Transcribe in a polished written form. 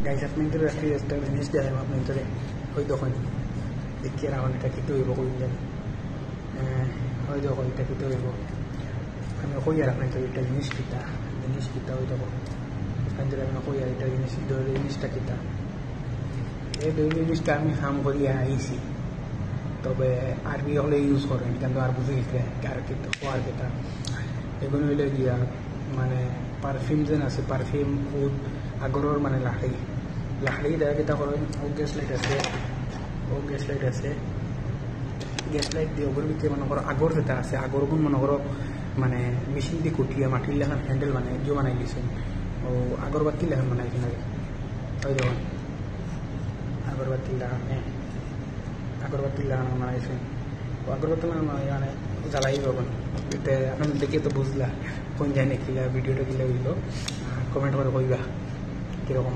guys আপনাদের একটা জিনিস দেখাম আপনাদের ওই তখন দেখিয়ে রাখুন এটা খেতে হইব কইলেন ওই যখন এটা খেতে হইব আমি কই আর আপনাদের একটা জিনিস কিতা ওই তখন আপনাদের আমি কই আর এটা জিনিসটা কিতা এই দুই জিনিসটা আমি হাম করিয়া আইছি তবে আরবি হলে ইউজ করেন কিন্তু আর বুঝে গেছে আর কিন্তু আর কেটা এগুলো হইলে গিয়া মানে পারফিউম যেন আছে পারফিউম উদ আগরের মানে লাহড়ি দেখা কেটা করেন ও গ্যাস লাইট আছে গ্যাস লাইট দিয়ে ওগুলোর ভিতরে মনে করো আগর যেটা আছে আগর গুণ মনে করো মানে মেশিন দিয়ে কুটিয়া মাটির লেখান হ্যান্ডেল মানে জো বানাই দিয়েছেন ও আগরবাতি লেখান বানাইছেন আগে ওই দেখুন আগরবাতি লাগানো বানাইছেন ও আগরবাতি মানে জ্বালাই পাবেন এতে আপনার দেখে তো বুঝলা কোন জানি কিলা ভিডিওটা কিলা হইল কমেন্ট করে কইবা কীরকম